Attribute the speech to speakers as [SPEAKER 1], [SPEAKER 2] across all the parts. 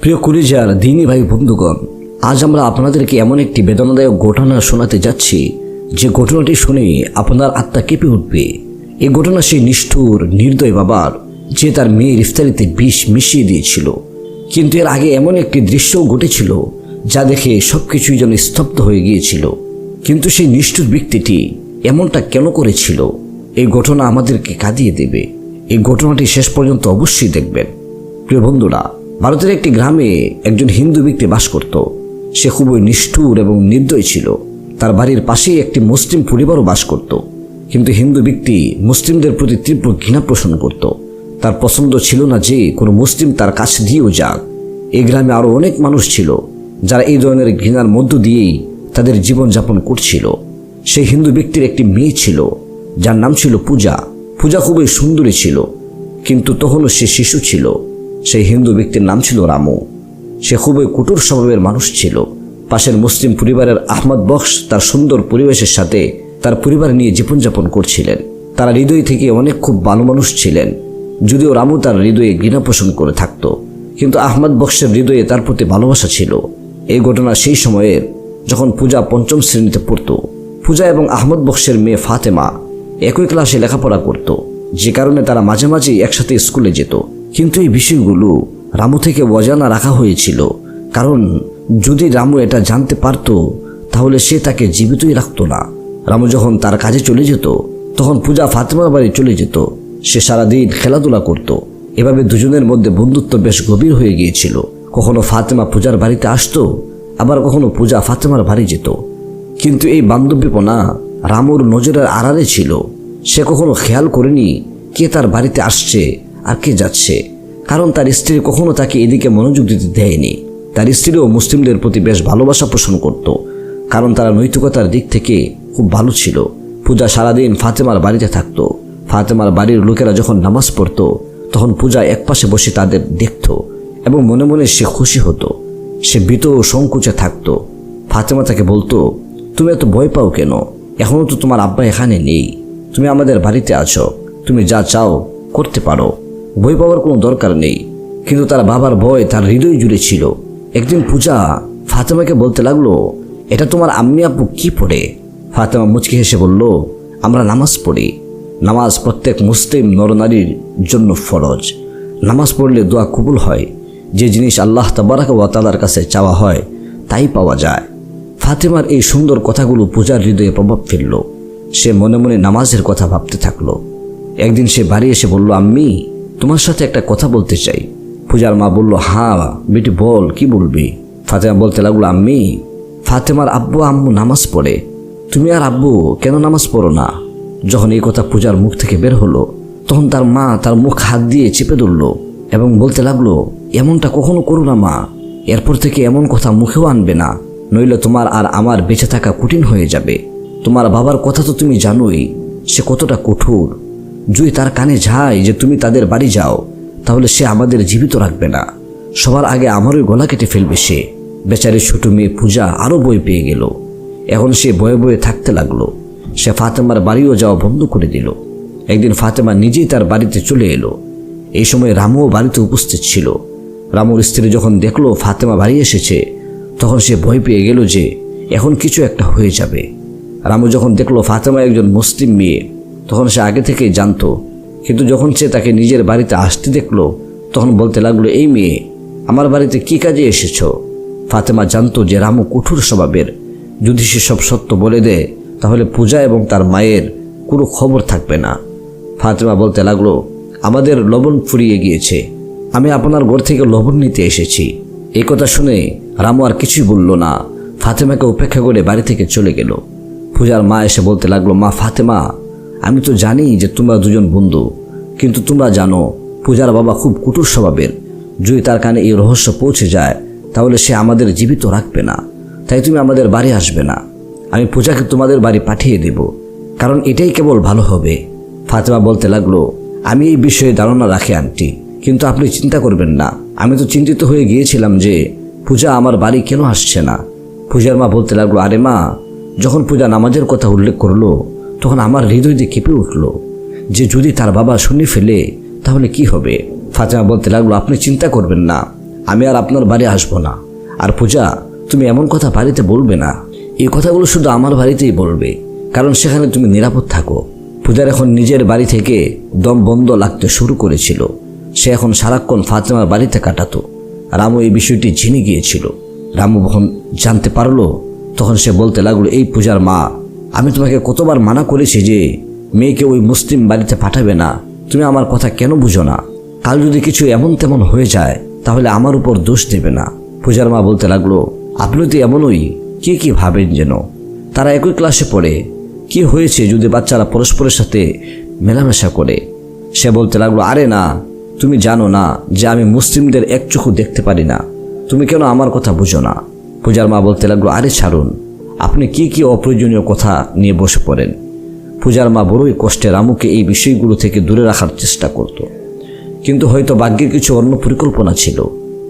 [SPEAKER 1] প্রিয় কলিজার দিনী ভাই বন্ধুগণ, আজ আমরা আপনাদেরকে এমন একটি বেদনাদায়ক ঘটনা শোনাতে যাচ্ছি যে ঘটনাটি শুনে আপনার আত্মা কেঁপে উঠবে। এই ঘটনা সেই নিষ্ঠুর নির্দয় বাবার, যে তার মেয়ের ইফতারিতে বিষ মিশিয়ে দিয়েছিল। কিন্তু এর আগে এমন একটি দৃশ্যও ঘটেছিল যা দেখে সবকিছুই যেন স্তব্ধ হয়ে গিয়েছিল। কিন্তু সেই নিষ্ঠুর ব্যক্তিটি এমনটা কেন করেছিল, এই ঘটনা আমাদেরকে কাঁদিয়ে দেবে। এই ঘটনাটি শেষ পর্যন্ত অবশ্যই দেখবেন। প্রিয় বন্ধুরা, ভারতের একটি গ্রামে একজন হিন্দু ব্যক্তি বাস করত। সে খুবই নিষ্ঠুর এবং নির্দয় ছিল। তার বাড়ির পাশেই একটি মুসলিম পরিবারও বাস করত। কিন্তু হিন্দু ব্যক্তি মুসলিমদের প্রতি তীব্র ঘৃণা পোষণ করত। তার পছন্দ ছিল না যে কোনো মুসলিম তার কাছে দিয়েও যাক। এই গ্রামে আরও অনেক মানুষ ছিল যারা এই ধরনের ঘৃণার মধ্য দিয়েই তাদের জীবনযাপন করছিল। সেই হিন্দু ব্যক্তির একটি মেয়ে ছিল যার নাম ছিল পূজা। পূজা খুবই সুন্দরী ছিল, কিন্তু তখনও সে শিশু ছিল। সেই হিন্দু ব্যক্তির নাম ছিল রামু। সে খুবই কঠোর স্বভাবের মানুষ ছিল। পাশের মুসলিম পরিবারের আহমদ বক্স তার সুন্দর পরিবেশের সাথে তার পরিবার নিয়ে জীবনযাপন করছিলেন। তারা হৃদয় থেকে অনেক খুব ভালো মানুষ ছিলেন, যদিও রামু তার হৃদয়ে ঘৃণা পোষণ করে থাকত, কিন্তু আহমদ বক্সের হৃদয়ে তার প্রতি ভালোবাসা ছিল। এই ঘটনা সেই সময়ের যখন পূজা পঞ্চম শ্রেণীতে পড়ত। পূজা এবং আহমদ বক্সের মেয়ে ফাতেমা একই ক্লাসে লেখাপড়া করত, যে কারণে তারা মাঝে মাঝে একসাথে স্কুলে যেত। কিন্তু এই বিষয়গুলো রামু থেকে অজানা রাখা হয়েছিল, কারণ যদি রামু এটা জানতে পারত তাহলে সে তাকে জীবিতই রাখত না। রামু যখন তার কাজে চলে যেত তখন পূজা ফাতেমার বাড়ি চলে যেত। সে সারাদিন খেলাধুলা করত। এভাবে দুজনের মধ্যে বন্ধুত্ব বেশ গভীর হয়ে গিয়েছিল। কখনো ফাতেমা পূজার বাড়িতে আসতো, আবার কখনো পূজা ফাতেমার বাড়ি যেত। কিন্তু এই বান্ধবীপনা রামুর নজরের আড়ালে ছিল। সে কখনো খেয়াল করেনি কে তার বাড়িতে আসছে আর কে যাচ্ছে, কারণ তার স্ত্রী কখনো তাকে এদিকে মনোযোগ দিতে দেয়নি। তার স্ত্রীও মুসলিমদের প্রতি বেশ ভালোবাসা পোষণ করত, কারণ তারা নৈতিকতার দিক থেকে খুব ভালো ছিল। পূজা সারাদিন ফাতেমার বাড়িতে থাকতো। ফাতেমার বাড়ির লোকেরা যখন নামাজ পড়তো তখন পূজা একপাশে বসে তাদের দেখত এবং মনে মনে সে খুশি হতো। সে ভীত ও সংকোচে থাকতো। ফাতেমা তাকে বলতো, তুমি এত ভয় পাও কেন? এখনও তো তোমার আব্বা এখানে নেই। তুমি আমাদের বাড়িতে আছো, তুমি যা চাও করতে পারো, ভয় পাওয়ার কোনো দরকার নেই। কিন্তু তার বাবার ভয় তার হৃদয় জুড়ে ছিল। একদিন পূজা ফাতেমাকে বলতে লাগলো, এটা তোমার আম্মি আব্বু কি পড়ে? ফাতেমা মুচকি হেসে বলল, আমরা নামাজ পড়ি। নামাজ প্রত্যেক মুসলিম নরনারীর জন্য ফরজ। নামাজ পড়লে দোয়া কবুল হয়। যে জিনিস আল্লাহ তাবারাক ওয়া তাআলার কাছে চাওয়া হয় তাই পাওয়া যায়। ফাতেমার এই সুন্দর কথাগুলো পূজার হৃদয়ে প্রভাব ফেলল। সে মনে মনে নামাজের কথা ভাবতে থাকলো। একদিন সে বাড়ি এসে বলল, আম্মি, তোমার সাথে একটা কথা বলতে চাই। পূজার মা বলল, হ্যাঁ বেটি বল, কি বলবি? ফাতেমা বলতে লাগলো, আম্মি, ফাতেমার আব্বু আম্মু নামাজ পড়ে, তুমি আর আব্বু কেন নামাজ পড়ো না? যখন এই কথা পূজার মুখ থেকে বের হলো তখন তার মা তার মুখ হাত দিয়ে চেপে ধরল এবং বলতে লাগলো, এমনটা কখনো করো না মা। এরপর থেকে এমন কথা মুখেও আনবে না, নইলে তোমার আর আমার বেঁচে থাকা কঠিন হয়ে যাবে। তোমার বাবার কথা তো তুমি জানোই, সে কতটা কঠোর। যদি তার কানে যায় যে তুমি তাদের বাড়ি যাও তাহলে সে আমাদের জীবিত রাখবে না, সবার আগে আমারই গলা কেটে ফেলবে সে। বেচারি ছোট মেয়ে পূজা আরও ভয় পেয়ে গেল। এখন সে ভয়ে ভয়ে থাকতে লাগলো। সে ফাতেমার বাড়িও যাওয়া বন্ধ করে দিল। একদিন ফাতেমা নিজেই তার বাড়িতে চলে এলো। এই সময় রামুও বাড়িতে উপস্থিত ছিল। রামুর স্ত্রী যখন দেখলো ফাতেমা বাড়ি এসেছে তখন সে ভয় পেয়ে গেল যে এখন কিছু একটা হয়ে যাবে। রামু যখন দেখলো ফাতেমা একজন মুসলিম মেয়ে তখন সে আগে থেকেই জানতো, কিন্তু যখন সে তাকে নিজের বাড়িতে আসতে দেখলো তখন বলতে লাগলো, এই মেয়ে, আমার বাড়িতে কি কাজে এসেছো? ফাতেমা জানতো যে রামু কঠোর স্বভাবের। যদি সে সব সত্য বলে দেয় তাহলে পূজা এবং তার মায়ের কোনো খবর থাকবে না। ফাতেমা বলতে লাগলো, আমাদের লবণ ফুরিয়ে গিয়েছে, আমি আপনার ঘর থেকে লবণ নিতে এসেছি। এই কথা শুনে রামু আর কিছুই বলল না, ফাতেমাকে উপেক্ষা করে বাড়ি থেকে চলে গেল। পূজার মা এসে বলতে লাগলো, মা ফাতেমা, আমি তো জানি যে তোমরা দুজন বন্ধু, কিন্তু তোমরা জানো পূজার বাবা খুব কঠোর স্বভাবের। যদি তার কানে এই রহস্য পৌঁছে যায় তাহলে সে আমাদের জীবিত রাখবে না, তাই তুমি আমাদের বাড়ি আসবে না। আমি পূজাকে তোমাদের বাড়ি পাঠিয়ে দেব, কারণ এটাই কেবল ভালো হবে। ফাতেমা বলতে লাগলো, আমি এই বিষয়ে ধারণা রাখি আন্টি, কিন্তু আপনি চিন্তা করবেন না। আমি তো চিন্তিত হয়ে গিয়েছিলাম যে পূজা আমার বাড়ি কেন আসছে না। পূজার মা বলতে লাগলো, আরে মা, যখন পূজা নামাজের কথা উল্লেখ করলো তখন আমার হৃদয় দিয়ে কেঁপে উঠল যে যদি তার বাবা শুনে ফেলে তাহলে কি হবে। ফাতেমা বলতে লাগলো, আপনি চিন্তা করবেন না, আমি আর আপনার বাড়ি আসবো না। আর পূজা, তুমি এমন কথা বাড়িতে বলবে না। এই কথাগুলো শুধু আমার বাড়িতেই বলবে, কারণ সেখানে তুমি নিরাপদ থাকো। পূজার এখন নিজের বাড়ি থেকে দম বন্ধ লাগতে শুরু করেছিল। সে এখন সারাক্ষণ ফাতেমার বাড়িতে কাটাতো। রামু এই বিষয়টি জেনে গিয়েছিল। রামু যখন জানতে পারলো, তখন সে বলতে লাগলো, এই পূজার মা, আমি তোমাকে কতবার মানা করেছি যে মেয়েকে ওই মুসলিম বাড়িতে পাঠাবে না। তুমি আমার কথা কেন বুঝো না? কাল যদি কিছু এমন তেমন হয়ে যায় তাহলে আমার উপর দোষ দেবে না। পূজার মা বলতে লাগলো, আপনি তো এমনই, কি ভাবেন যেন। তারা একই ক্লাসে পড়ে, কি হয়েছে যদি বাচ্চারা পরস্পরের সাথে মেলামেশা করে? সে বলতে লাগলো, আরে না, তুমি জানো না যে আমি মুসলিমদের এক চোখও দেখতে পারি না। তুমি কেন আমার কথা বুঝো না? পূজার মা বলতে লাগলো, আরে ছাড়ুন, আপনি কি অপ্রয়োজনীয় কথা নিয়ে বসে পড়েন। পূজার মা বড়ই কষ্টে রামুকে এই বিষয়গুলো থেকে দূরে রাখার চেষ্টা করত, কিন্তু হয়তো ভাগ্যের কিছু অন্য পরিকল্পনা ছিল।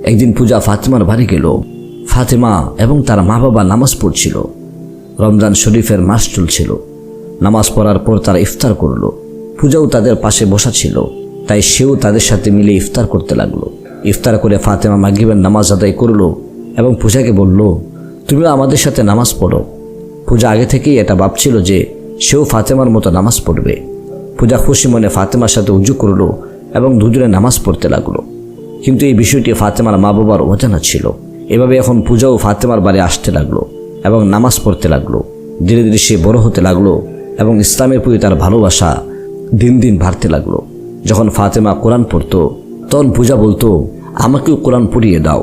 [SPEAKER 1] একদিন পূজা ফাতেমার বাড়ি গেল। ফাতেমা এবং তার মা বাবা নামাজ পড়ছিল। রমজান শরীফের মাস চলছিল। নামাজ পড়ার পর তারা ইফতার করলো। পূজাও তাদের পাশে বসা ছিল, তাই সেও তাদের সাথে মিলে ইফতার করতে লাগলো। ইফতার করে ফাতেমা মাগরিবের নামাজ আদায় করলো এবং পূজাকে বলল, তুমিও আমাদের সাথে নামাজ পড়ো। পূজা আগে থেকেই এটা ভাবছিল যে সেও ফাতেমার মতো নামাজ পড়বে। পূজা খুশি মনে ফাতেমার সাথে উজু করলো এবং দুজনে নামাজ পড়তে লাগলো। কিন্তু এই বিষয়টি ফাতেমার মা বাবার অজানা ছিল। এভাবে এখন পূজাও ফাতেমার বাড়ি আসতে লাগলো এবং নামাজ পড়তে লাগলো। ধীরে ধীরে সে বড় হতে লাগলো এবং ইসলামের প্রতি তার ভালোবাসা দিন দিন বাড়তে লাগলো। যখন ফাতেমা কোরআন পড়তো, তখন পূজা বলতো, আমাকেও কোরআন পড়িয়ে দাও।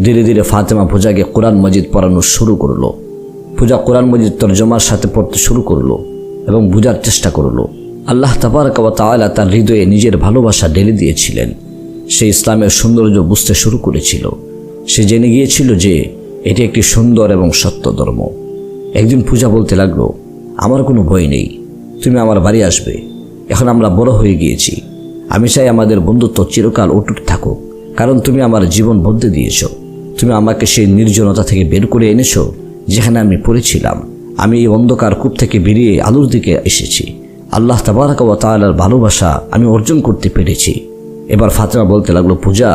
[SPEAKER 1] ধীরে ধীরে ফাতেমা পূজাকে কোরআন মজিদ পড়ানো শুরু করলো। পূজা কোরআন মজিদ তরজমার সাথে পড়তে শুরু করলো এবং বোঝার চেষ্টা করলো। আল্লাহ তাবারক ওয়া তাআলা তার হৃদয়ে নিজের ভালোবাসা ঢেলে দিয়েছিলেন। সে ইসলামের সৌন্দর্য বুঝতে শুরু করেছিল। সে জেনে গিয়েছিল যে এটি একটি সুন্দর এবং সত্য ধর্ম। একদিন পূজা বলতে লাগলো, আমার কোনো ভয় নেই, তুমি আমার বাড়ি আসবে। এখন আমরা বড় হয়ে গিয়েছি। আমি চাই আমাদের বন্ধুত্ব চিরকাল অটুট থাকুক, কারণ তুমি আমার জীবন বদলে দিয়েছ। তুমি আমাকে সেই নির্জনতা থেকে বের করে এনেছো যেখানে আমি পড়েছিলাম। আমি এই অন্ধকার কূপ থেকে বেরিয়ে আলোর দিকে এসেছি। আল্লাহ তাবারক ওয়া তাআলার ভালোবাসা আমি অর্জন করতে পেরেছি। এবার ফাতেমা বলতে লাগলো, পূজা,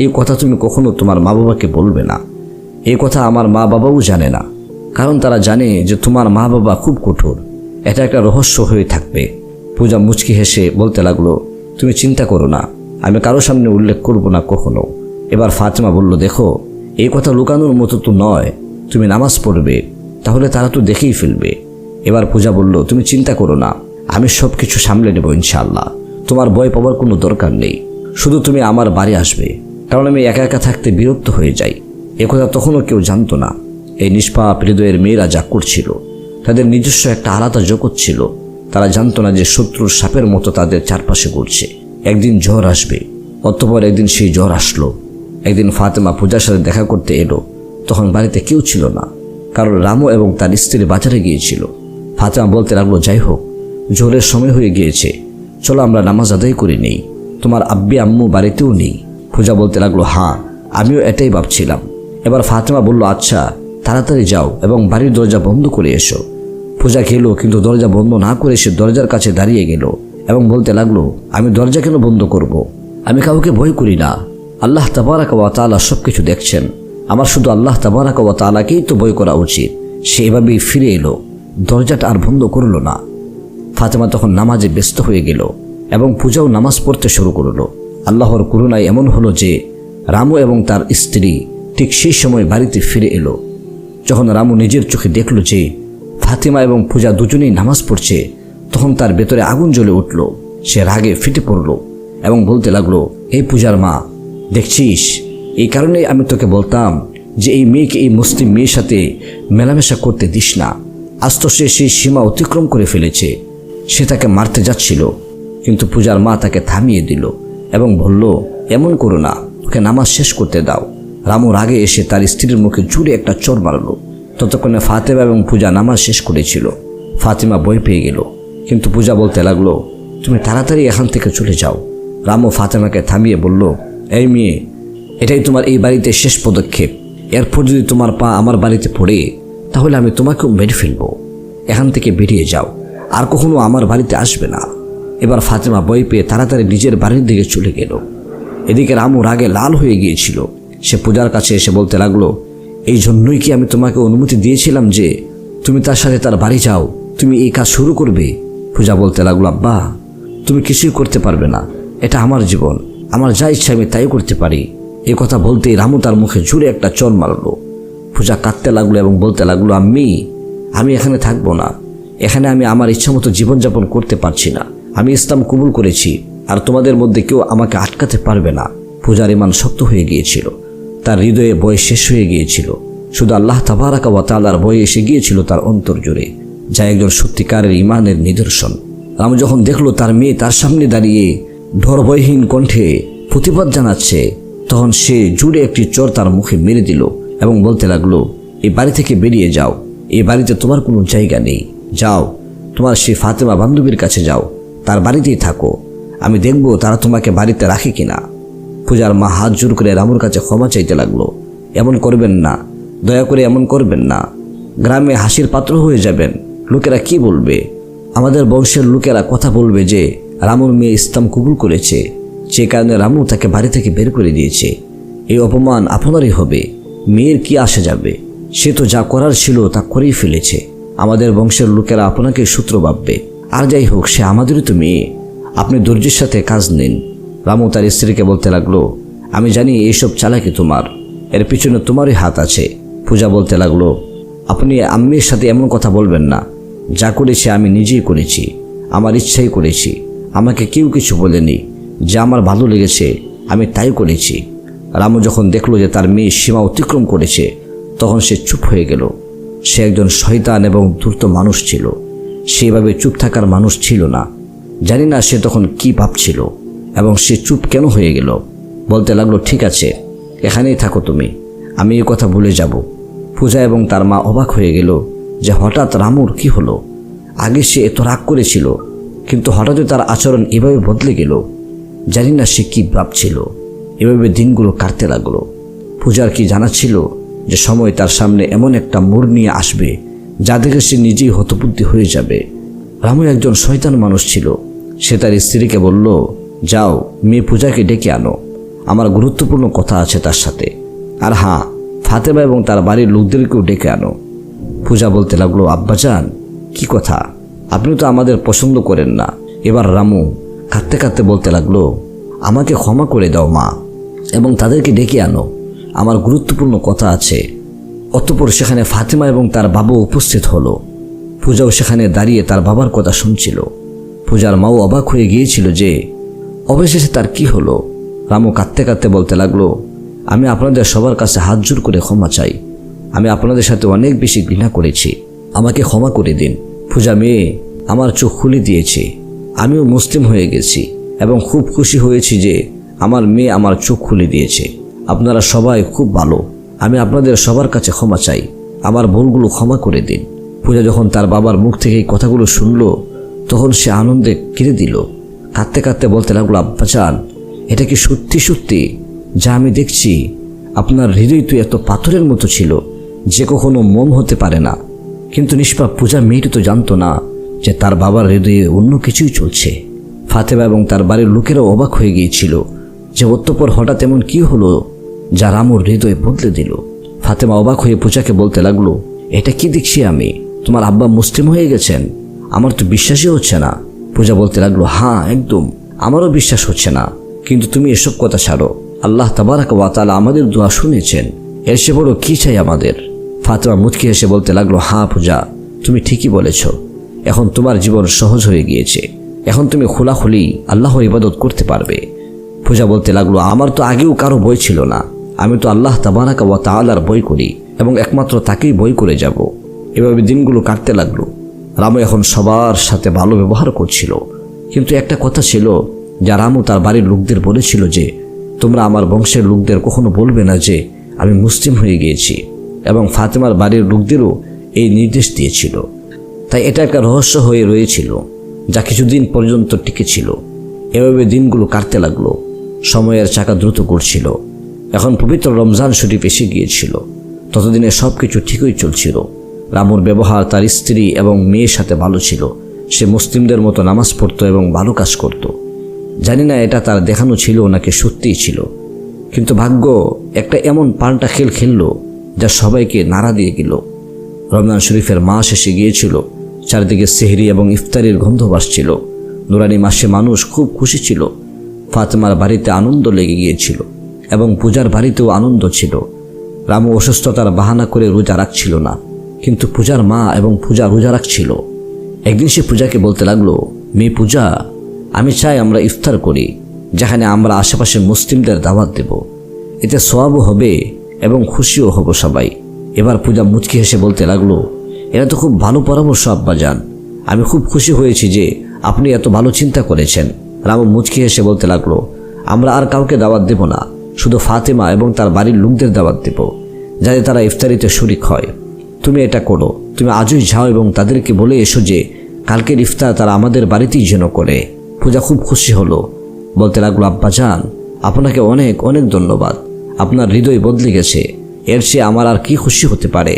[SPEAKER 1] এই কথা তুমি কখনো তোমার মা বাবাকে বলবে না। এই কথা আমার মা বাবাও জানে না, কারণ তারা জানে যে তোমার মা বাবা খুব কঠোর। এটা একটা রহস্য হয়ে থাকবে। পূজা মুচকি হেসে বলতে লাগলো, তুমি চিন্তা করো না, আমি কারো সামনে উল্লেখ করব না কখনো। এবার ফাতেমা বলল, দেখো, এই কথা লুকানোর মতো তো নয়। তুমি নামাজ পড়বে, তাহলে তারা তো দেখেই ফেলবে। এবার পূজা বলল, তুমি চিন্তা করো না, আমি সব কিছু সামলে নেব ইনশাআল্লাহ। তোমার ভয় পাওয়ার কোনো দরকার নেই। শুধু তুমি আমার বাড়ি আসবে, কারণ আমি একা একা থাকতে বিরক্ত হয়ে যাই। একথা তখনও কেউ জানতো না। এই নিষ্পাপ হৃদয়ের মেয়েরা যা করছিল, তাদের নিজস্ব একটা আলাদা জগৎ ছিল। তারা জানতো না যে শত্রুর সাপের মতো তাদের চারপাশে ঘুরছে। একদিন ঝড় আসবে, অতঃপর একদিন সেই ঝড় আসলো। একদিন ফাতেমা পূজার সাথে দেখা করতে এলো। তখন বাড়িতে কেউ ছিল না, কারণ রামু এবং তার স্ত্রী বাজারে গিয়েছিল। ফাতেমা বলতে লাগলো, যাই হোক, ঝড়ের সময় হয়ে গিয়েছে, চলো আমরা নামাজ আদায় করে নেই। তোমার আব্বি আম্মু বাড়িতেও নেই। পূজা বলতে লাগলো, হ্যাঁ, আমিও এটাই ভাবছিলাম। এবার ফাতেমা বলল, আচ্ছা, তাড়াতাড়ি যাও এবং বাড়ির দরজা বন্ধ করে এসো। পূজা গেল, কিন্তু দরজা বন্ধ না করে সে দরজার কাছে দাঁড়িয়ে গেল এবং বলতে লাগলো, আমি দরজা কেন বন্ধ করব? আমি কাউকে ভয় করি না। আল্লাহ তাবারক ওয়া তাআলা সব কিছু দেখছেন। আমার শুধু আল্লাহ তাবারক ওয়া তাআলাকেই তো ভয় করা উচিত। সে এভাবেই ফিরে এলো, দরজাটা আর বন্ধ করলো না। ফাতেমা তখন নামাজে ব্যস্ত হয়ে গেল এবং পূজাও নামাজ পড়তে শুরু করলো। আল্লাহর করুণায় এমন হলো যে রামু এবং তার স্ত্রী ঠিক সেই সময় বাড়িতে ফিরে এলো। যখন রামু নিজের চোখে দেখল যে ফাতেমা এবং পূজা দুজনেই নামাজ পড়ছে, তখন তার ভেতরে আগুন জ্বলে উঠল। সে রাগে ফেটে পড়ল এবং বলতে লাগলো, এই পূজার মা, দেখছিস, এই কারণেই আমি তোকে বলতাম যে এই মেয়েকে এই মুসলিম মেয়ের সাথে মেলামেশা করতে দিস না। আজ তো সে সেই সীমা অতিক্রম করে ফেলেছে। সে তাকে মারতে যাচ্ছিল, কিন্তু পূজার মা তাকে থামিয়ে দিল এবং বলল, এমন করো না, ওকে নামাজ শেষ করতে দাও। রামু রাগে এসে তার স্ত্রীর মুখে জুড়ে একটা চড় মারল। ততক্ষণে ফাতেমা এবং পূজা নামাজ শেষ করেছিল। ফাতেমা ভয় পেয়ে গেল, কিন্তু পূজা বলতে লাগলো, তুমি তাড়াতাড়ি এখান থেকে চলে যাও। রামু ফাতেমাকে থামিয়ে বলল, এই মেয়ে, এটাই তোমার এই বাড়িতে শেষ পদক্ষেপ। এরপর যদি তোমার পা আমার বাড়িতে পড়ে, তাহলে আমি তোমাকেও মেরে ফেলবো। এখান থেকে বেরিয়ে যাও, আর কখনো আমার বাড়িতে আসবে না। এবার ফাতেমা ভয় পেয়ে তাড়াতাড়ি নিজের বাড়ির দিকে চলে গেল। এদিকে রামু রাগে লাল হয়ে গিয়েছিল। সে পূজার কাছে এসে বলতে লাগলো, এই জন্যই কি আমি তোমাকে অনুমতি দিয়েছিলাম যে তুমি তার সাথে তার বাড়ি যাও, তুমি এই কাজ শুরু করবে? পূজা বলতে লাগলো, আব্বা তুমি কিছুই করতে পারবে না, এটা আমার জীবন, আমার যা ইচ্ছা আমি তাই করতে পারি। এই কথা বলতেই রামু তার মুখে জুড়ে একটা চড় মারলো। পূজা কাঁদতে লাগলো এবং বলতে লাগলো, আমি এখানে থাকবো না, এখানে আমি আমার ইচ্ছা মতো জীবনযাপন করতে পারছি না। আমি ইসলাম কবুল করেছি, আর তোমাদের মধ্যে কেউ আমাকে আটকাতে পারবে না। পূজার ইমান শক্ত হয়ে গিয়েছিল, তার হৃদয়ে ভয় শেষ হয়ে গিয়েছিল। শুধু আল্লাহ তাবারাকা ওয়া তাআলার ভয় এসে গিয়েছিল তার অন্তর জুড়ে, যা একজন সত্যিকারের ইমানের নিদর্শন। রামু যখন দেখলো তার মেয়ে তার সামনে দাঁড়িয়ে ডরভয়হীন কণ্ঠে প্রতিবাদ জানাচ্ছে, তখন সে জুড়ে একটি চড় তার মুখে মেরে দিল এবং বলতে লাগলো, এই বাড়ি থেকে বেরিয়ে যাও, এই বাড়িতে তোমার কোনো জায়গা নেই। যাও, তোমার সেই ফাতেমা বান্ধবীর কাছে যাও, তার বাড়িতেই থাকো, আমি দেখব তারা তোমাকে বাড়িতে রাখে কিনা। পূজার মা হাত জোর করে রামুর কাছে ক্ষমা চাইতে লাগলো, এমন করবেন না, দয়া করে এমন করবেন না, গ্রামে হাসির পাত্র হয়ে যাবেন, লোকেরা কি বলবে? আমাদের বংশের লোকেরা কথা বলবে যে রামুর মেয়ে ইসলাম কবুল করেছে, যে কারণে রামু তাকে বাড়ি থেকে বের করে দিয়েছে। এই অপমান আপনারই হবে, মেয়ের কি আসে যাবে? সে তো যা করার ছিল তা করেই ফেলেছে। আমাদের বংশের লোকেরা আপনাকে শত্রু ভাববে, আর যাই হোক সে আমাদেরই তো মেয়ে, আপনি ধৈর্যের সাথে কাজ নিন। রামু তার স্ত্রীকে বলতে লাগলো, আমি জানি এইসব চালাকি তোমার, এর পিছনে তোমারই হাত আছে। পূজা বলতে লাগলো, আপনি আম্মির সাথে এমন কথা বলবেন না, যা করেছি আমি নিজেই করেছি, আমার ইচ্ছাই করেছি, আমাকে কেউ কিছু বলেনি, যা আমার ভালো লেগেছে আমি তাই করেছি। রামু যখন দেখলো যে তার মেয়ে সীমা অতিক্রম করেছে, তখন সে চুপ হয়ে গেল। সে একজন শয়তান এবং ধূর্ত মানুষ ছিল, সেভাবে চুপ থাকার মানুষ ছিল না। জানি না সে তখন কি ভাবছিল এবং সে চুপ কেন হয়ে গেল। বলতে লাগলো, ঠিক আছে, এখানেই থাকো তুমি, আমি এই কথা ভুলে যাব। পূজা এবং তার মা অবাক হয়ে গেল যে হঠাৎ রামুর কি হলো। আগে সে এত রাগ করেছিল, কিন্তু হঠাৎই তার আচরণ এভাবে বদলে গেল। জানি না সে কি ভাবছিল। এভাবে দিনগুলো কাটতে লাগলো। পূজার কি জানা ছিল যে সময় তার সামনে এমন একটা মোড় নিয়ে আসবে যা দেখে সে নিজেই হতবুদ্ধি হয়ে যাবে। রামু একজন শয়তান মানুষ ছিল। সে তার স্ত্রীকে বলল, যাও মেয়ে পূজাকে ডেকে আনো, আমার গুরুত্বপূর্ণ কথা আছে তার সাথে। আর হ্যাঁ, ফাতেমা এবং তার বাড়ির লোকদেরকেও ডেকে আনো। পূজা বলতে লাগলো, আব্বাজান কি কথা? আপনি তো আমাদের পছন্দ করেন না। এবার রামু কাঁদতে কাঁদতে বলতে লাগলো, আমাকে ক্ষমা করে দাও মা, এবং তাদেরকে ডেকে আনো, আমার গুরুত্বপূর্ণ কথা আছে। অতঃপর সেখানে ফাতেমা এবং তার বাবা উপস্থিত হলো। পূজাও সেখানে দাঁড়িয়ে তার বাবার কথা শুনছিল। পূজার মাও অবাক হয়ে গিয়েছিল যে অবশেষে তার কি হলো। রামু কাঁদতে কাঁদতে বলতে লাগলো, আমি আপনাদের সবার কাছে হাত জোর করে ক্ষমা চাই, আমি আপনাদের সাথে অনেক বেশি ঘৃণা করেছি, আমাকে ক্ষমা করে দিন। পূজা মেয়ে আমার চোখ খুলে দিয়েছে, আমিও মুসলিম হয়ে গেছি এবং খুব খুশি হয়েছি যে আমার মেয়ে আমার চোখ খুলে দিয়েছে। আপনারা সবাই খুব ভালো, আমি আপনাদের সবার কাছে ক্ষমা চাই, আমার ভুলগুলো ক্ষমা করে দিন। পূজা যখন তার বাবার মুখ থেকে এই কথাগুলো শুনল, তখন সে আনন্দে কেঁদে দিল। কাঁদতে কাঁদতে বলতে লাগলো, আব্বাজান এটা কি সত্যি সত্যি যা আমি দেখছি? আপনার হৃদয় তো এত পাথরের মতো ছিল যে কখনো মোম হতে পারে না। কিন্তু নিষ্পাপ পূজা মেয়েটি তো জানতো না যে তার বাবার হৃদয়ে অন্য কিছুই চলছে। ফাতেমা এবং তার বাড়ির লোকেরাও অবাক হয়ে গিয়েছিল যে অতঃপর হঠাৎ এমন কি হলো যা রামুর হৃদয় বদলে দিল। ফাতেমা অবাক হয়ে পূজাকে বলতে লাগলো, এটা কি দেখছি আমি? তোমার আব্বা মুসলিম হয়ে গেছেন? আমার তো বিশ্বাসই হচ্ছে না। পূজা বলতে লাগলো, হ্যাঁ একদম, আমারও বিশ্বাস হচ্ছে না, কিন্তু তুমি এসব কথা ছাড়ো, আল্লাহ তাবারাকা ওয়া তাআলা আমাদের দোয়া শুনেছেন, এর চেয়ে বড় কি চাই আমাদের? ফাতেমা মুচকি হেসে বলতে লাগলো, হ্যাঁ পূজা, তুমি ঠিকই বলেছ, এখন তোমার জীবন সহজ হয়ে গিয়েছে, এখন তুমি খোলাখুলি আল্লাহর ইবাদত করতে পারবে। পূজা বলতে লাগলো, আমার তো আগেও কারো বই ছিল না, আমি তো আল্লাহ তাবারাকা ওয়া তাআলার বই করি এবং একমাত্র তাকেই বই করে যাব। এভাবে দিনগুলো কাটতে লাগলো। রামু এখন সবার সাথে ভালো ব্যবহার করছিল, কিন্তু একটা কথা ছিল যা রামু তার বাড়ির লোকদের বলেছিল যে তোমরা আমার বংশের লোকদের কখনো বলবে না যে আমি মুসলিম হয়ে গিয়েছি, এবং ফাতেমার বাড়ির লোকদেরও এই নির্দেশ দিয়েছিল। তাই এটা একটা রহস্য হয়ে রয়েছিল যা কিছুদিন পর্যন্ত টিকেছিল। এভাবে দিনগুলো কাটতে লাগলো। সময়ের চাকা দ্রুত ঘুরছিল। এখন পবিত্র রমজান শরীফ এসে গিয়েছিল। ততদিনে সব কিছু ঠিকই চলছিল। রামুর ব্যবহার তার স্ত্রী এবং মেয়ের সাথে ভালো ছিল। সে মুসলিমদের মতো নামাজ পড়তো এবং ভালো কাজ করত। জানি না এটা তার দেখানো ছিল নাকি সত্যিই ছিল, কিন্তু ভাগ্য একটা এমন পাল্টা খেল খেললো যা সবাইকে নাড়া দিয়ে গেল। রমজান শরীফের মাস এসে গিয়েছিল। চারিদিকে সেহরি এবং ইফতারির গন্ধ ভাসছিল। নুরানি মাসে মানুষ খুব খুশি ছিল। ফাতেমার বাড়িতে আনন্দ লেগে গিয়েছিল এবং পূজার বাড়িতেও আনন্দ ছিল। রামু অসুস্থতার বাহানা করে রোজা রাখছিল না, কিন্তু পূজার মা এবং পূজা রোজা রাখছিল। একদিন সে পূজাকে বলতে লাগলো, মেয়ে পূজা, আমি চাই আমরা ইফতার করি, যেখানে আমরা আশেপাশে মুসলিমদের দাওয়াত দেব। এতে সওয়াবও হবে এবং খুশিও হব সবাই। এবার পূজা মুচকি হেসে বলতে লাগলো, এটা তো খুব ভালো পরামর্শ আব্বাজান। আমি খুব খুশি হয়েছি যে আপনি এত ভালো চিন্তা করেছেন। রামু মুচকি হেসে বলতে লাগলো, আমরা আর কাউকে দাওয়াত দেব না, শুধু ফাতেমা এবং তার বাড়ির লোকদের দাওয়াত দেব, যাতে তারা ইফতারিতে শরিক হয়। তুমি এটা করো, তুমি আজই যাও এবং তাদেরকে বলে এসো যে কালকের ইফতার তারা আমাদের বাড়িতেই যেন করে। পূজা খুব খুশি হলো, বলতে লাগলো, আব্বাজান, আপনাকে অনেক অনেক ধন্যবাদ। আপনার হৃদয় বদলে গেছে, এর চেয়ে আমার আর কি খুশি হতে পারে।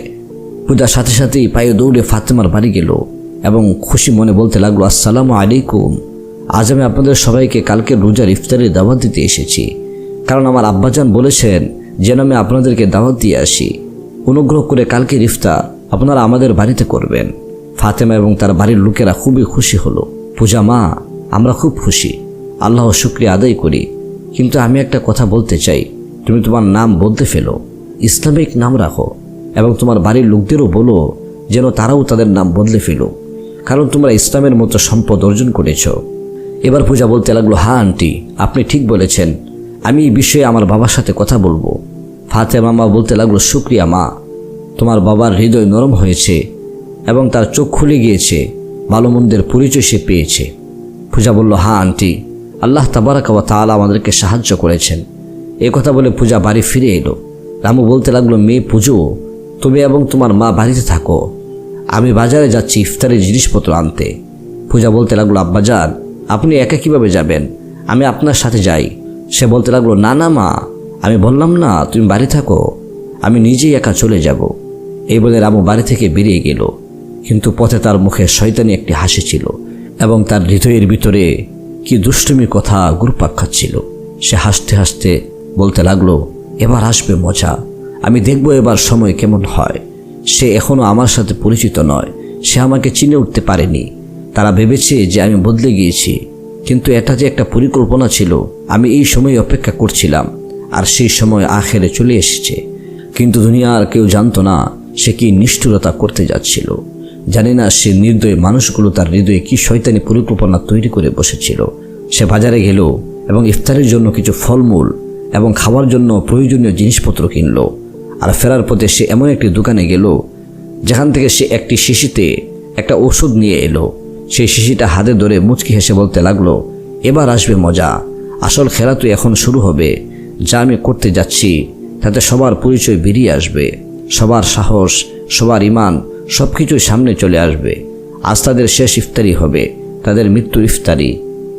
[SPEAKER 1] পূজার সাথে সাথেই পায়ে দৌড়ে ফাতেমার বাড়ি গেল এবং খুশি মনে বলতে লাগলো, আসসালামু আলাইকুম। আজ আমি আপনাদের সবাইকে কালকে রোজার ইফতারের দাওয়াত দিতে এসেছি, কারণ আমার আব্বাজান বলেছেন যেন আমি আপনাদেরকে দাওয়াত দিয়ে আসি। অনুগ্রহ করে কালকের ইফতার আপনারা আমাদের বাড়িতে করবেন। ফাতেমা এবং তার বাড়ির লোকেরা খুবই খুশি হলো। পূজা মা, আমরা খুব খুশি, আল্লাহর শুকরিয়া আদায় করি, কিন্তু আমি একটা কথা বলতে চাই। তুমি তোমার নাম বলতে ফেলো, ইসলামিক নাম রাখো এবং তোমার বাড়ির লোকদেরও বলো যেন তারাও তাদের নাম বদলে ফেলো, কারণ তোমরা ইসলামের মতো সম্পদ অর্জন করেছ। এবার পূজা বলতে লাগলো, হ্যাঁ আন্টি, আপনি ঠিক বলেছেন, আমি এই বিষয়ে আমার বাবার সাথে কথা বলবো। ফাতেমা মা বলতে লাগলো, শুকরিয়া মা, তোমার বাবার হৃদয় নরম হয়েছে এবং তার চোখ খুলে গিয়েছে, ভালো মন্দের পরিচয় সে পেয়েছে। পূজা বলল, হ্যাঁ আন্টি, আল্লাহ তাবারাক ওয়া তাআলা আমাদেরকে সাহায্য করেছেন। এই কথা বলে পূজা বাড়ি ফিরে এলো। রামু বলতে লাগলো, মেয়ে পুজো, তুমি এবং তোমার মা বাড়িতে থাকো, আমি বাজারে যাচ্ছি ইফতারের জিনিসপত্র আনতে। পূজা বলতে লাগলো, আব্বাজান, আপনি একা কিভাবে যাবেন? আমি আপনার সাথে যাই। সে বলতে লাগলো, না না মা, আমি বললাম না তুমি বাড়ি থাকো, আমি নিজেই একা চলে যাব। এই বলে রামু বাড়ি থেকে বেরিয়ে গেল, কিন্তু পথে তার মুখে শয়তানি একটি হাসি ছিল এবং তার হৃদয়ের ভিতরে কি দুষ্টুমির কথা ঘুরপাক খাচ্ছিল। সে হাসতে হাসতে বলতে লাগলো, এবার আসবে মজা, আমি দেখব এবার সময় কেমন হয়। সে এখনও আমার সাথে পরিচিত নয়, সে আমাকে চিনে উঠতে পারেনি। তারা ভেবেছে যে আমি বদলে গিয়েছি, কিন্তু এটা যে একটা পরিকল্পনা ছিল। আমি এই সময় অপেক্ষা করছিলাম, আর সেই সময় আখেরে চলে এসেছে। কিন্তু দুনিয়ার কেউ জানতো না সে কি নিষ্ঠুরতা করতে যাচ্ছিল। জানি না সে নির্দয় মানুষগুলো তার হৃদয়ে কি শয়তানি পরিকল্পনা তৈরি করে বসেছিল। সে বাজারে গেল এবং ইফতারের জন্য কিছু ফলমূল এবং খাওয়ার জন্য প্রয়োজনীয় জিনিসপত্র কিনল। আর ফেরার পথে সে এমন একটি দোকানে গেল যেখান থেকে সে একটি শিশিতে একটা ওষুধ নিয়ে এলো। সেই শিশিটা হাতে ধরে মুচকি হেসে বলতে লাগলো, এবার আসবে মজা, আসল খেলা তো এখন শুরু হবে। যা আমি করতে যাচ্ছি তাতে সবার পরিচয় বেরিয়ে আসবে, সবার সাহস, সবার ইমান সব কিছুই সামনে চলে আসবে। আজ তাদের শেষ ইফতারি হবে, তাদের মৃত্যুর ইফতারি।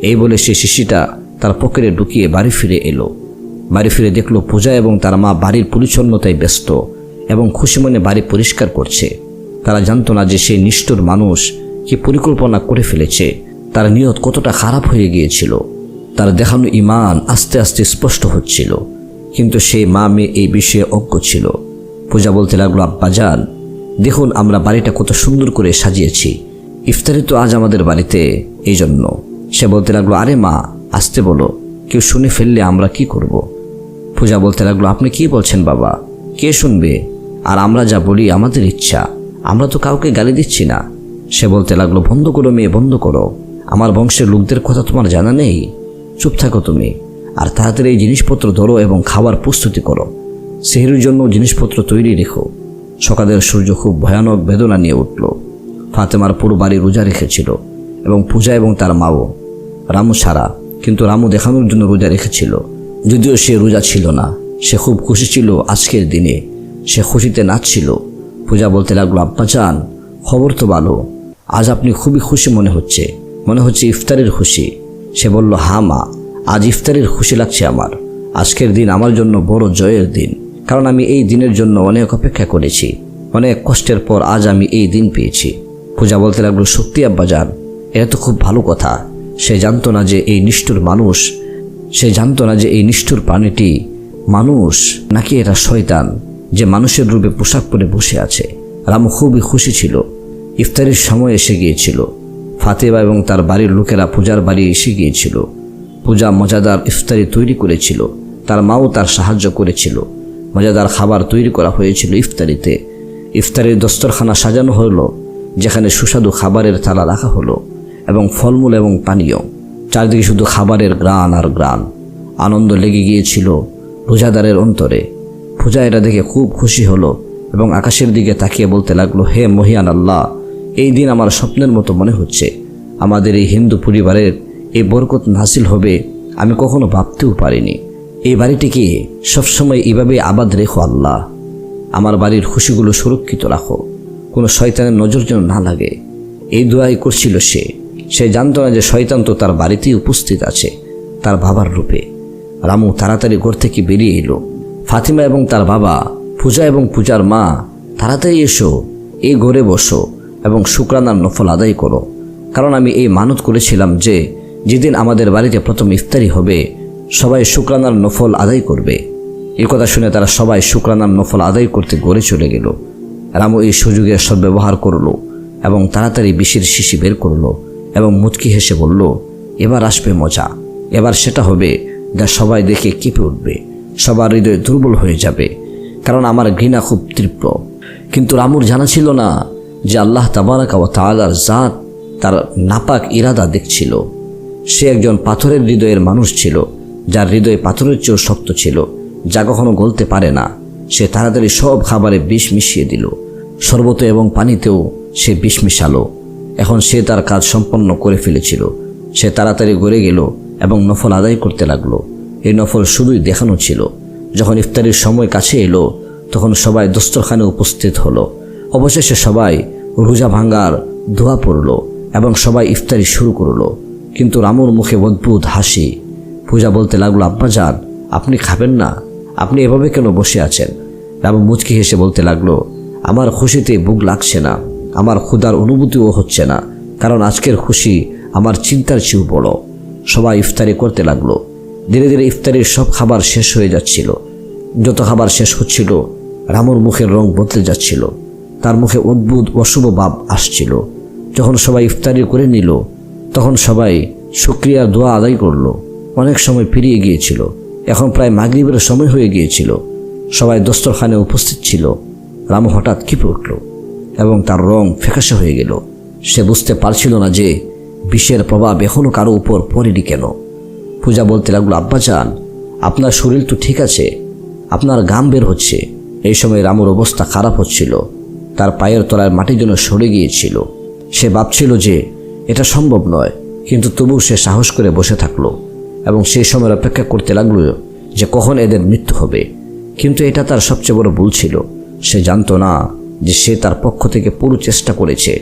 [SPEAKER 1] এই বলে সে শিশিটা তার পকেটে ঢুকিয়ে বাড়ি ফিরে এলো। বাড়ি ফিরে দেখলো পূজা এবং তার মা বাড়ির পরিচ্ছন্নতায় ব্যস্ত এবং খুশি মনে বাড়ি পরিষ্কার করছে। তারা জানতো না যে সেই নিষ্ঠুর মানুষ কি পরিকল্পনা করে ফেলেছে, তার নিয়ত কতটা খারাপ হয়ে গিয়েছিল। তার দেখানো ইমান আস্তে আস্তে স্পষ্ট হচ্ছিল, কিন্তু সেই মা মেয়ে এই বিষয়ে অজ্ঞ ছিল। পূজা বলতে লাগলো, আব্বাজান, দেখুন আমরা বাড়িটা কত সুন্দর করে সাজিয়েছি, ইফতারি তো আজ আমাদের বাড়িতে, এই জন্য। সে বলতে লাগলো, আরে মা, আসতে বলো, কেউ শুনে ফেললে আমরা কি করব? পূজা বলতে লাগলো, আপনি কি বলছেন বাবা, কে শুনবে? আর আমরা যা বলি আমাদের ইচ্ছা, আমরা তো কাউকে গালি দিচ্ছি না। সে বলতে লাগলো, বন্ধ করো মেয়ে, বন্ধ করো, আমার বংশের লোকদের কথা তোমার জানা নেই? চুপ থাকো তুমি, আর তাড়াতাড়ি এই জিনিসপত্র ধরো এবং খাবার প্রস্তুতি করো। সেহরির জন্য জিনিসপত্র তৈরি রেখো। সকালের সূর্য খুব ভয়ানক বেদনা নিয়ে উঠল। ফাতেমার পুরো বাড়ি রোজা রেখেছিল এবং পূজা এবং তার মাও, রামু ছাড়া। কিন্তু রামু দেখানোর জন্য রোজা রেখেছিল, যদিও সে রোজা ছিল না। সে খুব খুশি ছিল আজকের দিনে, সে খুশিতে নাচছিল। পূজা বলতে লাগলো, আব্বাজান, খবর তো ভালো, আজ আপনি খুবই খুশি মনে হচ্ছে ইফতারের খুশি। সে বলল, হ্যাঁ মা, আজ ইফতারের খুশি লাগছে আমার। আজকের দিন আমার জন্য বড় জয়ের দিন, কারণ আমি এই দিনের জন্য অনেক অপেক্ষা করেছি। অনেক কষ্টের পর আজ আমি এই দিন পেয়েছি। পূজা বলতে লাগলো, সত্যি আব্বাজান, এটা তো খুব ভালো কথা। সে জানতো না যে এই নিষ্ঠুর প্রাণীটি মানুষ নাকি এটা শয়তান যে মানুষের রূপে পোশাক পরে বসে আছে। রামু খুবই খুশি ছিল। ইফতারির সময় এসে গিয়েছিল। ফাতেমা এবং তার বাড়ির লোকেরা পূজার বাড়ি এসে গিয়েছিল। পূজা মজাদার ইফতারি তৈরি করেছিল। তার মাও তার সাহায্য করেছিল। মজাদার খাবার তৈরি করা হয়েছিল ইফতারিতে। ইফতারির দস্তরখানা সাজানো হলো, যেখানে সুস্বাদু খাবারের থালা রাখা হলো এবং ফলমূল এবং পানীয়। চারদিকে শুধু খাবারের গ্রান আর গ্রান। আনন্দ লেগে গিয়েছিল রোজাদারের অন্তরে। পূজা এটা দেখে খুব খুশি হলো এবং আকাশের দিকে তাকিয়ে বলতে লাগলো, হে মহিয়ান আল্লাহ, এই দিন আমার স্বপ্নের মতো মনে হচ্ছে। আমাদের এই হিন্দু পরিবারের এই বরকত নাসিল হবে আমি কখনো ভাবতেও পারিনি। এই বাড়িটিকে সবসময় এইভাবে আবাদ রেখো আল্লাহ। আমার বাড়ির খুশিগুলো সুরক্ষিত রাখো, কোনো শয়তানের নজর যেন না লাগে। এই দোয়াই করছিল সে জানতো না যে শয়তান তো তার বাড়িতেই উপস্থিত আছে, তার বাবার রূপে। রামু তাড়াতাড়ি ঘর থেকে বেরিয়ে এলো। ফাতিমা এবং তার বাবা, পূজা এবং পূজার মা, তাড়াতাড়ি এসো, এই ঘরে বসো এবং শুকরানার নফল আদায় করো, কারণ আমি এই মানত করেছিলাম যে যেদিন আমাদের বাড়িতে প্রথম ইফতারি হবে সবাই শুকরানার নফল আদায় করবে। এই কথা শুনে তারা সবাই শুকরানার নফল আদায় করতে ঘরে চলে গেল। রামু এই সুযোগের সদ্ব্যবহার করলো এবং তাড়াতাড়ি বিষের শিশি বের করলো এবং মুচকি হেসে বলল, এবার আসবে মজা। এবার সেটা হবে যা সবাই দেখে কেঁপে উঠবে, সবার হৃদয় দুর্বল হয়ে যাবে, কারণ আমার ঘৃণা খুব তীব্র। কিন্তু রামুর জানা ছিল না যে আল্লাহ তাবারাকা ওয়া তাআলার জাত তার নাপাক ইরাদা দেখছিল। সে একজন পাথরের হৃদয়ের মানুষ ছিল, যার হৃদয় পাথরের চেয়েও শক্ত ছিল, যা কখনো গলতে পারে না। সে তাড়াতাড়ি সব খাবারে বিষ মিশিয়ে দিল। শরবতে এবং পানিতেও সে বিষ মিশালো। এখন সে তার কাজ সম্পন্ন করে ফেলেছিল। সে তাড়াতাড়ি ঘরে গেল এবং নফল আদায় করতে লাগলো। এই নফল শুধুই দেখানো ছিল। যখন ইফতারির সময় কাছে এলো তখন সবাই দস্তরখানে উপস্থিত হলো। অবশেষে সবাই রোজা ভাঙ্গার দোয়া পড়ল এবং সবাই ইফতারি শুরু করলো। কিন্তু রামুর মুখে অদ্ভুত হাসি। পূজা বলতে লাগলো, আব্বাজান, আপনি খাবেন না? আপনি এভাবে কেন বসে আছেন? রামু মুচকি হেসে বলতে লাগলো, আমার খুশিতে বুক লাগছে না, আমার ক্ষুধার অনুভূতিও হচ্ছে না, কারণ আজকের খুশি আমার চিন্তার চেয়েও বড়। সবাই ইফতারি করতে লাগলো। ধীরে ধীরে ইফতারির সব খাবার শেষ হয়ে যাচ্ছিল। যত খাবার শেষ হচ্ছিল রামুর মুখের রং বদলে যাচ্ছিল। তার মুখে অদ্ভুত অশুভ ভাব আসছিল। যখন সবাই ইফতারি করে নিল তখন সবাই শুকরিয়ার দোয়া আদায় করলো। অনেক সময় পেরিয়ে গিয়েছিল। এখন প্রায় মাগরিবের সময় হয়ে গিয়েছিল। সবাই দস্তরখানে উপস্থিত ছিল। রামু হঠাৎ কেঁপে উঠল এবং তার রং ফ্যাকাশে হয়ে গেল। সে বুঝতে পারছিল না যে বিষের প্রভাব এখনও কারো উপর পড়েনি কেন। পূজা বলতে লাগলো, আব্বাজান, আপনার শরীর তো ঠিক আছে, আপনার ঘাম বের হচ্ছে। এই সময় রামুর অবস্থা খারাপ হচ্ছিল। তার পায়ের তলায় মাটি যেন সরে গিয়েছিল। সে ভাবছিল যে এটা সম্ভব নয়, কিন্তু তবু সে সাহস করে বসে থাকলো এবং সেই সময়ের অপেক্ষা করতে লাগলো যে কখন এদের মৃত্যু হবে। কিন্তু এটা তার সবচেয়ে বড় ভুল ছিল। সে জানতো না যে সে তার পক্ষ থেকে পুরো চেষ্টা করেছে,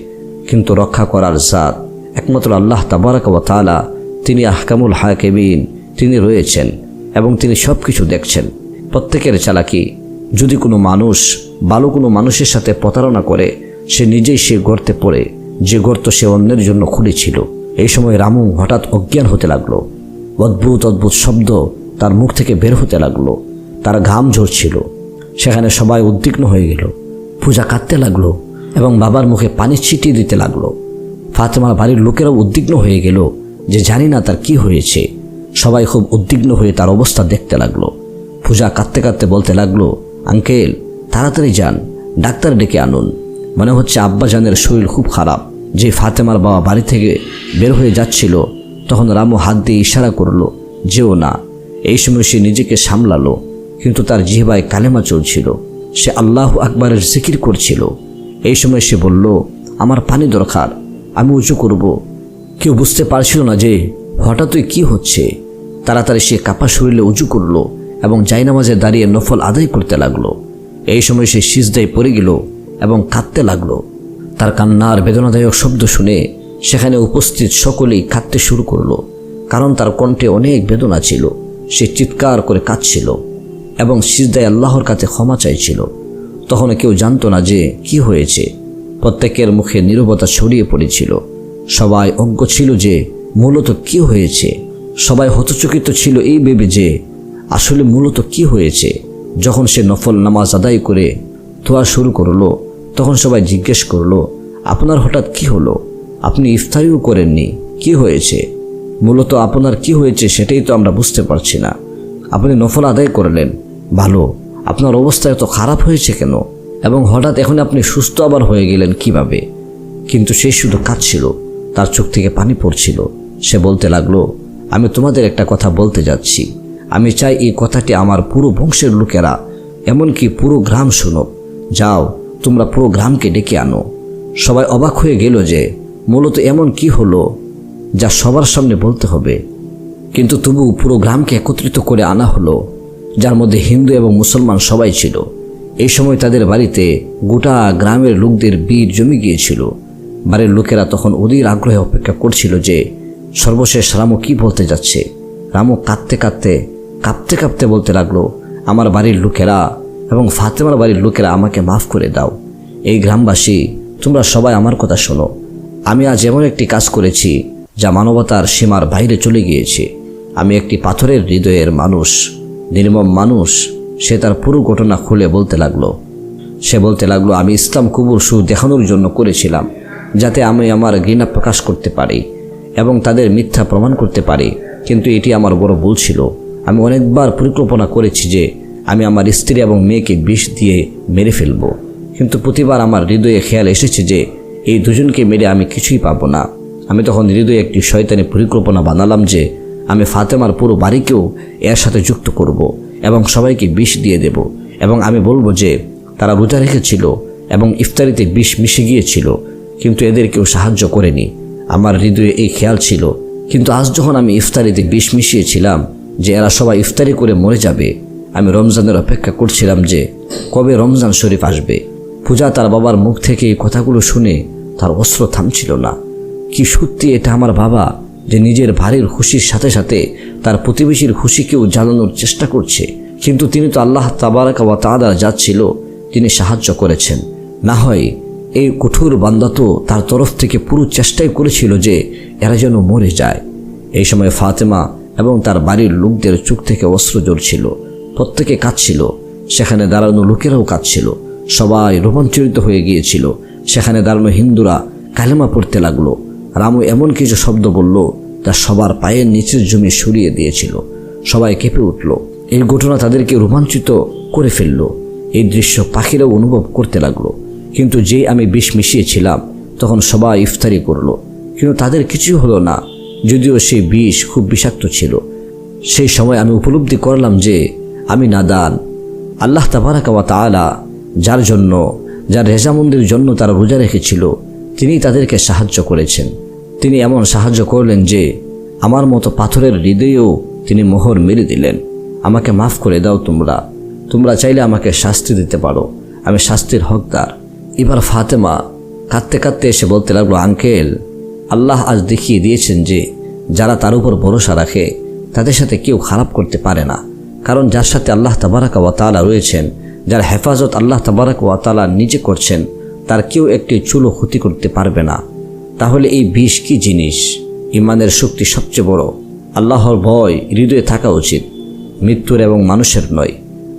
[SPEAKER 1] কিন্তু রক্ষা করার জাত একমাত্র আল্লাহ তাবারাকা ওয়া তাআলা। তিনি আহকামুল হাকিমিন, তিনি রয়েছেন এবং তিনি সব কিছু দেখছেন। প্রত্যেকের চালাকি। যদি কোনো মানুষ ভালো কোনো মানুষের সাথে প্রতারণা করে, সে নিজেই সে গর্তে পড়ে, যে গর্ত সে অন্যের জন্য খুলেছিল। এই সময় রামু হঠাৎ অজ্ঞান হতে লাগলো। অদ্ভুত অদ্ভুত শব্দ তার মুখ থেকে বের হতে লাগলো। তার ঘাম ঝরছিল। সেখানে সবাই উদ্বিগ্ন হয়ে গেল। পূজা কাঁদতে লাগলো এবং বাবার মুখে পানি ছিটিয়ে দিতে লাগলো। ফাতেমার বাড়ির লোকেরাও উদ্বিগ্ন হয়ে গেল যে জানি না তার কি হয়েছে। সবাই খুব উদ্বিগ্ন হয়ে তার অবস্থা দেখতে লাগলো। পূজা কাঁদতে কাঁদতে বলতে লাগলো, আঙ্কেল, তাড়াতাড়ি যান, ডাক্তার ডেকে আনুন। মনে হচ্ছে আব্বাজানের শরীর খুব খারাপ। যে ফাতেমার বাবা বাড়ি থেকে বের হয়ে যাচ্ছিল তখন রামু হাত দিয়ে ইশারা করলো, যেও না। এই সময় সে নিজেকে সামলালো, কিন্তু তার জিহ্বায় কালেমা চলছিল। সে আল্লাহু আকবারের জিকির করছিল। এই সময় সে বলল, আমার পানি দরকার, আমি উঁচু করব। কেউ বুঝতে পারছিল না যে হঠাৎই কি হচ্ছে। তাড়াতাড়ি সে কাপা শরীরে উঁচু করলো এবং জায়নামাজে দাঁড়িয়ে নফল আদায় করতে লাগলো। এই সময় সে সিজদায় পড়ে গেল এবং কাঁদতে লাগলো। তার কান্নার বেদনাদায়ক শব্দ শুনে সেখানে উপস্থিত সকলেই কাঁদতে শুরু করলো, কারণ তার কণ্ঠে অনেক বেদনা ছিল। সে চিৎকার করে কাঁদছিল এবং সিজদায় আল্লাহর কাছে ক্ষমা চাইছিল। তখন কেউ জানতো না যে কি হয়েছে। প্রত্যেকের মুখে নীরবতা ছড়িয়ে পড়েছিল। সবাই অজ্ঞ ছিল যে মূলত কি হয়েছে। সবাই হতচকিত ছিল এই ভেবে যে আসলে মূলত কি হয়েছে। যখন সে নফল নামাজ আদায় করে দোয়া শুরু করলো, তখন সবাই জিজ্ঞেস করলো, আপনার হঠাৎ কি হলো? আপনি ইফতারিও করেননি, কি হয়েছে? মূলত আপনার কি হয়েছে সেটাই তো আমরা বুঝতে পারছি না। আপনি নফল আদায় করলেন, ভালো, আপনার অবস্থা এত খারাপ হয়েছে কেন? এবং হঠাৎ এখন আপনি সুস্থ আবার হয়ে গেলেন কিভাবে? কিন্তু সে শুধু কাঁদছিল, তার চোখ থেকে পানি পড়ছিল। সে বলতে লাগলো, আমি তোমাদের একটা কথা বলতে যাচ্ছি। আমি চাই এই কথাটি আমার পুরো বংশের লোকেরা, এমনকি পুরো গ্রাম শুনুক। যাও, তোমরা পুরো গ্রামকে ডেকে আনো। সবাই অবাক হয়ে গেল যে মূলত এমন কি হলো যা সবার সামনে বলতে হবে। কিন্তু তবু পুরো গ্রামকে একত্রিত করে আনা হলো, যার মধ্যে হিন্দু এবং মুসলমান সবাই ছিল। এই সময় তাদের বাড়িতে গোটা গ্রামের লোকদের ভিড় জমে গিয়েছিল। বাড়ির লোকেরা তখন অধীর আগ্রহে অপেক্ষা করছিল যে সর্বশেষ রামু কি বলতে যাচ্ছে। রামু কাঁপতে কাঁপতে বলতে লাগলো, আমার বাড়ির লোকেরা এবং ফাতেমার বাড়ির লোকেরা আমাকে মাফ করে দাও। এই গ্রামবাসী, তোমরা সবাই আমার কথা শোনো। আমি আজ এমন একটি কাজ করেছি যা মানবতার সীমার বাইরে চলে গিয়েছে। আমি একটি পাথরের হৃদয়ের মানুষ, নির্মম মানুষ। সে তার পুরো ঘটনা খুলে বলতে লাগলো। সে বলতে লাগলো, আমি ইসলাম কবুল শুধু দেখানোর জন্য করেছিলাম, যাতে আমি আমার ঘৃণা প্রকাশ করতে পারি এবং তাদের মিথ্যা প্রমাণ করতে পারি। কিন্তু এটি আমার বড় ভুল ছিল। আমি অনেকবার পরিকল্পনা করেছি যে আমি আমার স্ত্রী এবং মেয়েকে বিষ দিয়ে মেরে ফেলব, কিন্তু প্রতিবার আমার হৃদয়ে খেয়াল এসেছে যে এই দুজনকে মেরে আমি কিছুই পাবো না। আমি তখন হৃদয়ে একটি শয়তানি পরিকল্পনা বানালাম যে আমি ফাতেমার পুরো বাড়িকেও এর সাথে যুক্ত করব এবং সবাইকে বিষ দিয়ে দেব, এবং আমি বলবো যে তারা রোজা রেখেছিল এবং ইফতারিতে বিষ মিশে গিয়েছিল, কিন্তু এদের কেউ সাহায্য করেনি। আমার হৃদয়ে এই খেয়াল ছিল। কিন্তু আজ যখন আমি ইফতারিতে বিষ মিশিয়েছিলাম যে এরা সবাই ইফতারি করে মরে যাবে, আমি রমজানের অপেক্ষা করছিলাম যে কবে রমজান শরীফ আসবে। পূজা তার বাবার মুখ থেকে এই কথাগুলো শুনে তার অশ্র থামছিল না। কি সত্যি এটা আমার বাবা, যে নিজের ভাইয়ের খুশির সাথে সাথে তার প্রতিবেশীর খুশিকেও জ্বালানোর চেষ্টা করছে? কিন্তু তিনি তো আল্লাহ তাবারাকা ওয়া তাআলা যাচ্ছিল, তিনি সাহায্য করেছেন। না হয় এই কঠোর বান্দা তো তার তরফ থেকে পুরো চেষ্টাই করেছিল যে এরা যেন মরে যায়। এই সময় ফাতেমা এবং তার বাড়ির লোকদের চোখ থেকে অশ্রু ঝরছিল, প্রত্যেকে কাঁদছিল। সেখানে দাঁড়ানো লোকেরাও কাঁদছিল, সবাই রোমাঞ্চিত হয়ে গিয়েছিল। সেখানে দাঁড়ানো হিন্দুরা কালেমা পড়তে লাগলো। রামু এমন কিছু শব্দ বলল যা সবার পায়ের নিচের জমি সরিয়ে দিয়েছিল। সবাই কেঁপে উঠল। এই ঘটনা তাদেরকে রোমাঞ্চিত করে ফেলল। এই দৃশ্য পাখিরাও অনুভব করতে লাগলো। কিন্তু যেই আমি বিষ মিশিয়েছিলাম তখন সবাই ইফতারি করলো, কিন্তু তাদের কিছুই হলো না, যদিও সেই বিষ খুব বিষাক্ত ছিল। সেই সময় আমি উপলব্ধি করলাম যে আমি নাদান। আল্লাহ তাবারাকা ওয়া তাআলা যার রেজামন্দির জন্য তারা রোজা রেখেছিল, তিনি তাদেরকে সাহায্য করেছেন। তিনি এমন সাহায্য করলেন যে আমার মতো পাথরের হৃদয়েও তিনি মোহর মেরে দিলেন। আমাকে মাফ করে দাও, তোমরা চাইলে আমাকে শাস্তি দিতে পারো, আমি শাস্তির হকদার। এবার ফাতেমা কাঁদতে কাঁদতে এসে বলতে লাগলো, আঙ্কেল, আল্লাহ আজ দেখিয়ে দিয়েছেন যে যারা তার উপর ভরসা রাখে তাদের সাথে কেউ খারাপ করতে পারে না। কারণ যার সাথে আল্লাহ তাবারাকা ওয়া তাআলা রয়েছেন, যার হেফাজত আল্লাহ তাবারাকা ওয়া তাআলা নিজে করছেন, তার কেউ একটি চুলও ক্ষতি করতে পারবে না। তাহলে এই বিষ কি জিনিস? ইমানের শক্তি সবচেয়ে বড়। আল্লাহর ভয় হৃদয়ে থাকা উচিত, মৃত্যুর এবং মানুষের নয়।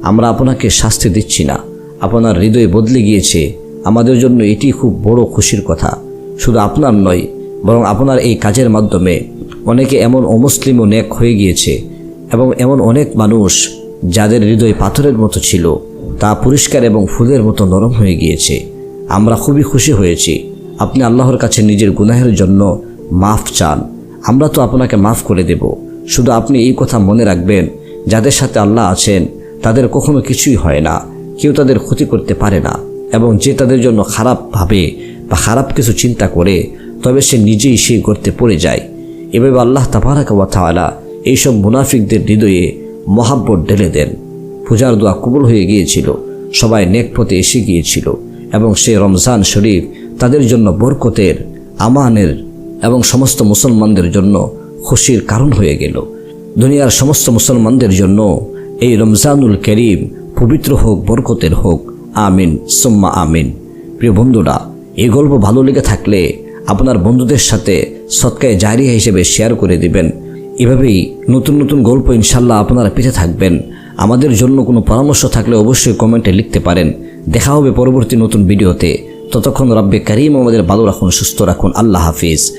[SPEAKER 1] আমরা আপনাকে শাস্তি দিচ্ছি না, আপনার হৃদয় বদলে গিয়েছে। আমাদের জন্য এটি খুব বড় খুশির কথা। শুধু আপনার নয়, বরং আপনার এই কাজের মাধ্যমে অনেকে এমন অমুসলিমও নেক হয়ে গিয়েছে, এবং এমন অনেক মানুষ যাদের হৃদয় পাথরের মতো ছিল তা পরিষ্কার এবং ফুলের মতো নরম হয়ে গিয়েছে। আমরা খুবই খুশি হয়েছি। আপনি আল্লাহর কাছে নিজের গুনাহের জন্য মাফ চান, আমরা তো আপনাকে মাফ করে দেব। শুধু আপনি এই কথা মনে রাখবেন, যাদের সাথে আল্লাহ আছেন তাদের কখনো কিছুই হয় না, কেউ তাদের ক্ষতি করতে পারে না, এবং যে তাদের জন্য খারাপ ভাবে বা খারাপ কিছু চিন্তা করে তবে সে নিজেই সেই করতে পড়ে যায়। এভাবে আল্লাহ তাবারাকা ওয়া তাআলা এইসব মুনাফিকদের হৃদয়ে মহাব্বত ঢেলে দেন। পূজার দোয়া কবুল হয়ে গিয়েছিল, সবাই নেক পথে এসে গিয়েছিল, এবং সেই রমজান শরীফ তাদের জন্য বরকতের, আমানের এবং সমস্ত মুসলমানদের জন্য খুশির কারণ হয়ে গেল। দুনিয়ার সমস্ত মুসলমানদের জন্য এই রমজানুল করিম পবিত্র হোক, বরকতের হোক। আমিন সুম্মা আমিন। প্রিয় বন্ধুরা, এই গল্প ভালো লেগে থাকলে আপনার বন্ধুদের সাথে সদকায়ে জারিয়া হিসেবে শেয়ার করে দিবেন, এভাবেই নতুন নতুন গল্প ইনশাল্লাহ আপনারা পেতে থাকবেন। আমাদের জন্য কোনো পরামর্শ থাকলে অবশ্যই কমেন্টে লিখতে পারেন। দেখা হবে পরবর্তী নতুন ভিডিওতে। ততক্ষণ রব্বে কারিম আমাদের ভালো রাখুন, সুস্থ রাখুন। আল্লাহ হাফিজ।